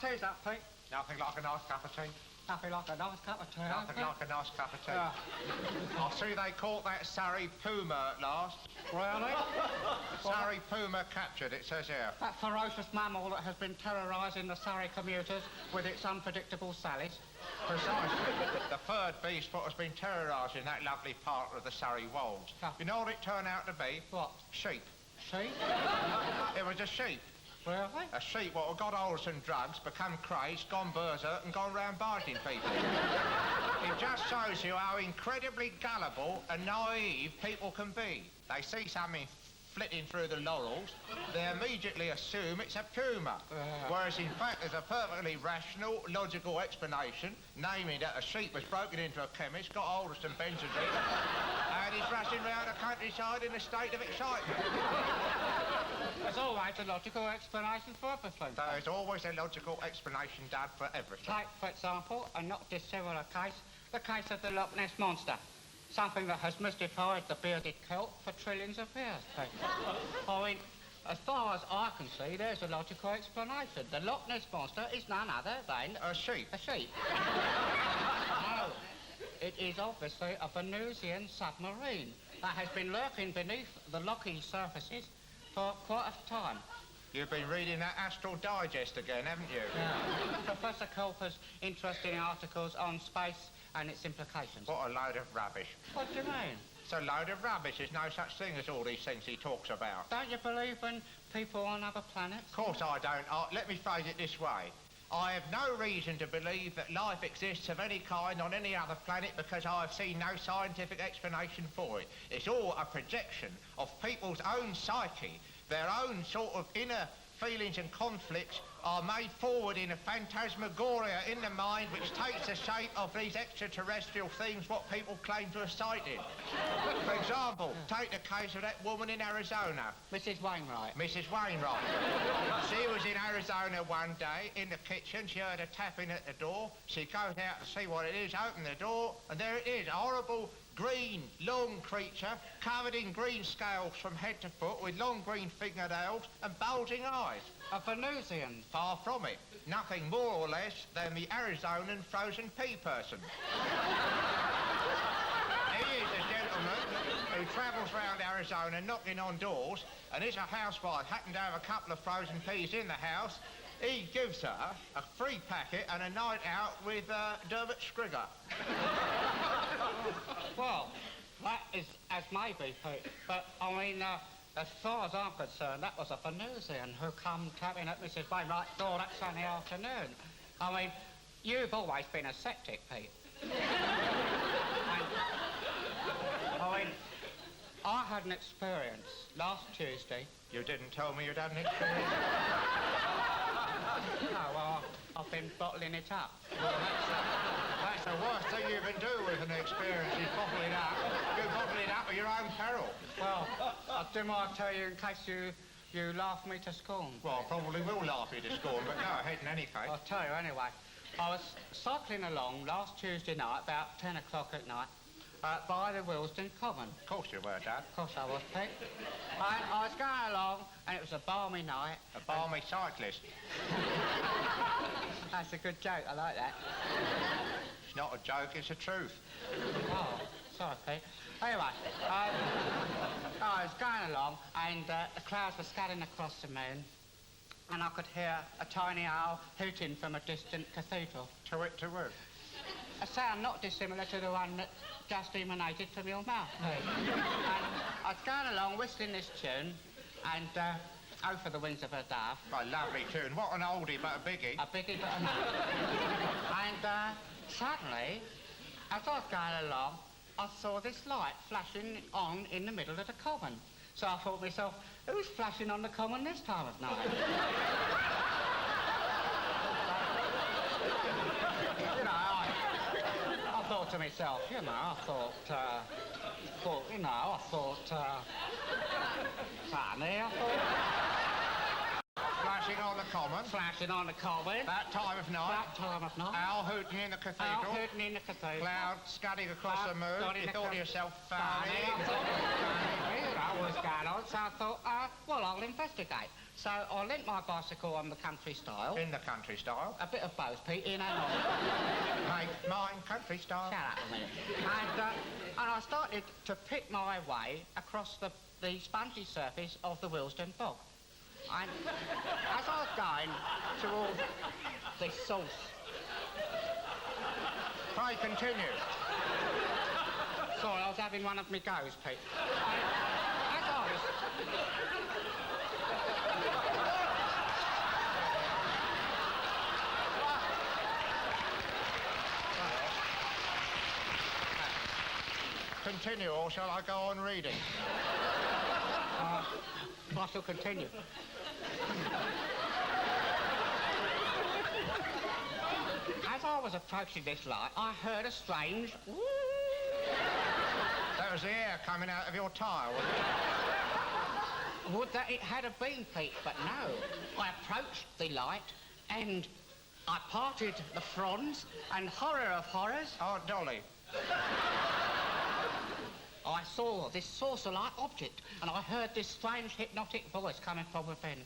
Tea's up, Pete. Nothing like a nice cup of tea. Nothing like a nice cup of tea. Nothing like a nice cup of tea. I see they caught that Surrey puma at last. Really? Surrey puma captured, it says here. That ferocious mammal that has been terrorising the Surrey commuters with its unpredictable sallies. Precisely. The third beast what has been terrorising that lovely part of the Surrey wolds. You know what it turned out to be? What? Sheep. Sheep? It was a sheep. Really? A sheep what had got hold of some drugs, become crazed, gone berserk and gone round biting people. It just shows you how incredibly gullible and naive people can be. They see something flitting through the laurels, they immediately assume it's a puma. Whereas in fact there's a perfectly rational, logical explanation, namely that a sheep was broken into a chemist, got hold of some benzodiazepine, and is rushing round the countryside in a state of excitement. There's always a logical explanation for everything. There is always a logical explanation, Dad, for everything. Take, for example, a not dissimilar case, the case of the Loch Ness Monster. Something that has mystified the bearded Celt for trillions of years, Pete. I mean, as far as I can see, there's a logical explanation. The Loch Ness Monster is none other than... A sheep. A sheep. No, it is obviously a Venusian submarine that has been lurking beneath the locky surfaces for quite a time. You've been reading that Astral Digest again, haven't you? Yeah. Professor Culper's interesting articles on space and its implications. What a load of rubbish. What do you mean? It's a load of rubbish. There's no such thing as all these things he talks about. Don't you believe in people on other planets? Of course I don't. Let me phrase it this way. I have no reason to believe that life exists of any kind on any other planet because I have seen no scientific explanation for it. It's all a projection of people's own psyche. Their own sort of inner feelings and conflicts are made forward in a phantasmagoria in the mind which takes the shape of these extraterrestrial things what people claim to have sighted. For example, take the case of that woman in Arizona. Mrs. Wainwright. Mrs. Wainwright. She was in Arizona one day, in the kitchen, she heard a tapping at the door. She goes out to see what it is, opened the door, and there it is, a horrible green, long creature, covered in green scales from head to foot, with long green fingernails and bulging eyes. A Venusian. Far from it. Nothing more or less than the Arizonan frozen pea person. He is a gentleman who travels round Arizona knocking on doors, and if a housewife happened to have a couple of frozen peas in the house, he gives her a free packet and a night out with Dermot Scrigger. Well, that is as may be, Pete. But, I mean, as far as I'm concerned, that was a Venusian who come tapping at Mrs. Wainwright's door that Sunday afternoon. I mean, you've always been a sceptic, Pete. I mean, I had an experience last Tuesday. You didn't tell me you'd had an experience. No, well, I've been bottling it up. Well, that's the worst thing you can do with an experience, is bottle it up. You bottle it up at your own peril. Well, I didn't want to tell you in case you laugh me to scorn. Well, I probably will laugh you to scorn, but go ahead in any case. I'll tell you anyway. I was cycling along last Tuesday night, about 10 o'clock at night, by the Willesden Common. Of course you were, Dad. Of course I was, Pete. I was going along, and it was a balmy night. A balmy cyclist. That's a good joke, I like that. It's not a joke, it's the truth. Oh, sorry, Pete. Anyway, I was going along, and the clouds were scudding across the moon, and I could hear a tiny owl hooting from a distant cathedral. To wit. A sound not dissimilar to the one that just emanated from your mouth, Pete. And I was going along whistling this tune, and Oh, for the Wings of a Dove. A lovely tune. What an oldie but a biggie. A biggie but a and suddenly, as I was going along, I saw this light flashing on in the middle of the common. So I thought to myself, who's flashing on the common this time of night? You know, I thought to myself, you know, I thought, funny, I thought. Flashing on the common. Flashing on the common. That time of night. That time of night. Owl hooting in the cathedral. Owl hooting in the cathedral. Cloud scudding across the moon. You thought to yourself, funny. I thought, funny. You know what's going on, so I thought, well, I'll investigate. So I lent my bicycle on the country style. In the country style. A bit of both, Pete, in and out. Make mine country style. Shut up a minute. And I started to pick my way across the spongy surface of the Willesden bog. And as I was going towards the source... Pray continue. Sorry, I was having one of me goes, Pete. As I was... Continue, or shall I go on reading? I shall continue. As I was approaching this light, I heard a strange... That was the air coming out of your tyre, wasn't it? Would that it had have been, Pete, but no. I approached the light and I parted the fronds and horror of horrors... Oh, Dolly. I saw this saucer-like object and I heard this strange hypnotic voice coming from within.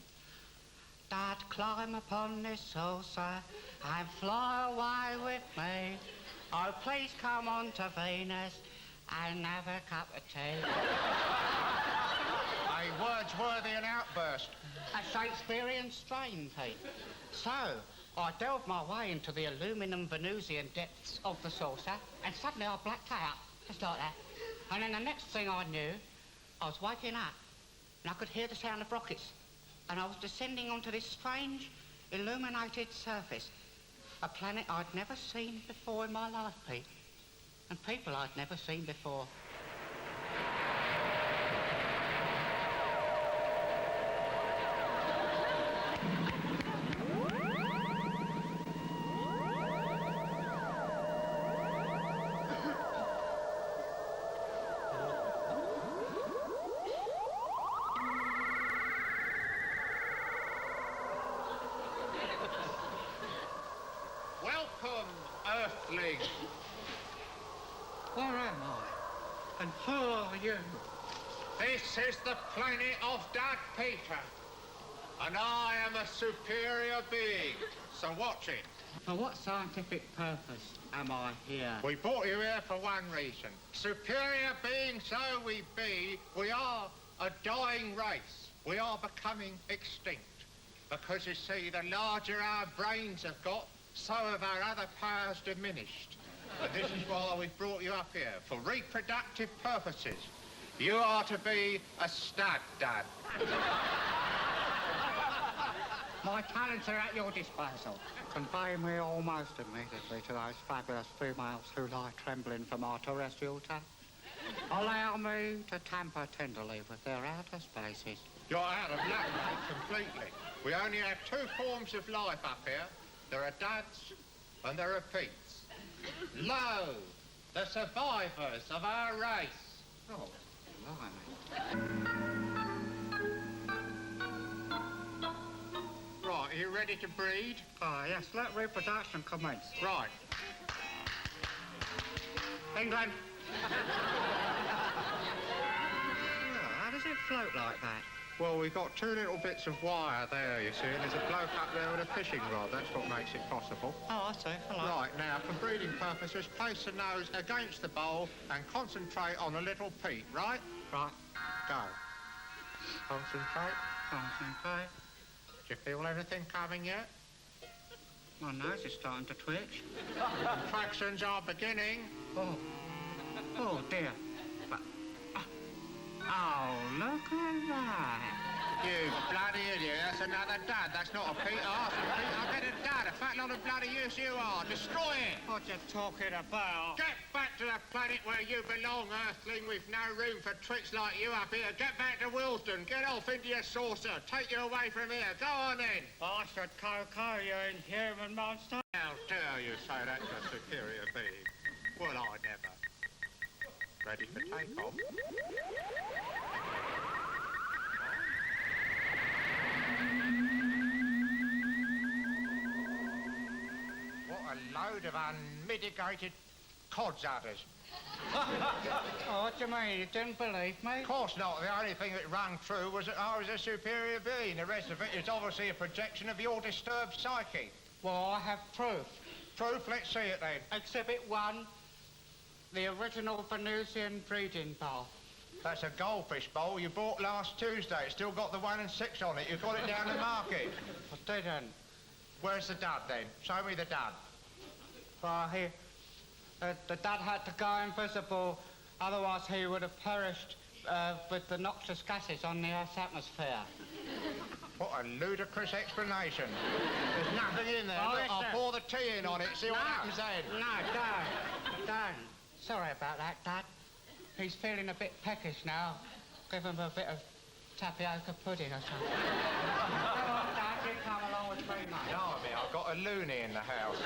Dad, climb upon this saucer and fly away with me. Oh, please come on to Venus and have a cup of tea. A Wordsworthian outburst. A Shakespearean strain, Pete. So, I delved my way into the aluminum Venusian depths of the saucer and suddenly I blacked out, just like that. And then the next thing I knew, I was waking up and I could hear the sound of rockets and I was descending onto this strange, illuminated surface. A planet I'd never seen before in my life, Pete. And people I'd never seen before. Welcome, Earthling. Where am I? And who are you? This is the planet of Dad Peter. And I am a superior being. So watch it. For what scientific purpose am I here? We brought you here for one reason. Superior beings though we be, we are a dying race. We are becoming extinct. Because you see, the larger our brains have got, so have our other powers diminished. And this is why we've brought you up here, for reproductive purposes. You are to be a stud, Dad. My talents are at your disposal. Convey me almost immediately to those fabulous females who lie trembling for my terrestrial touch. Allow me to tamper tenderly with their outer spaces. You're out of luck, mate, completely. We only have two forms of life up here. There are Dads and there are Petes. Lo, the survivors of our race. Oh, blimey. Right, are you ready to breed? Ah, yes, let reproduction commence. Right. England. How does it float like that? Well, we've got two little bits of wire there, you see, and there's a bloke up there with a fishing rod. That's what makes it possible. Oh, I see. Hello. Right, now, for breeding purposes, place the nose against the bowl and concentrate on a little peat, right? Right. Go. Concentrate. Concentrate. Do you feel anything coming yet? My nose is starting to twitch. Contractions are beginning. Oh. Oh, dear. But... Oh, look at that. You bloody idiot, that's another dad. That's not a Pete. I'll get a dad. A fat lot of bloody use you are. Destroy it. What you talking about? Get back to the planet where you belong, Earthling. We've no room for tricks like you up here. Get back to Willesden. Get off into your saucer. Take you away from here. Go on then. I should cocoa you inhuman monster. How dare you say that to a superior being? Well, I never. Ready for takeoff? What a load of unmitigated cod's udders. Oh, what do you mean? You didn't believe me? Of course not. The only thing that rang true was that I was a superior being. The rest of it is obviously a projection of your disturbed psyche. Well, I have proof. Proof? Let's see it then. Exhibit 1, the original Venusian breeding bath. That's a goldfish bowl you bought last Tuesday. It's still got the 1 and 6 on it. You got it down the market. I didn't. Where's the dad then? Show me the dad. Well, the dad had to go invisible, otherwise he would have perished with the noxious gases on the Earth's atmosphere. What a ludicrous explanation. There's nothing in there. Oh, Look, yes, I'll sir. pour the tea in on it, see what happens then. No, don't. Sorry about that, Dad. He's feeling a bit peckish now. Give him a bit of tapioca pudding or something. Come on, Dad, you come along with me, mate. Blimey, I've got a loony in the house.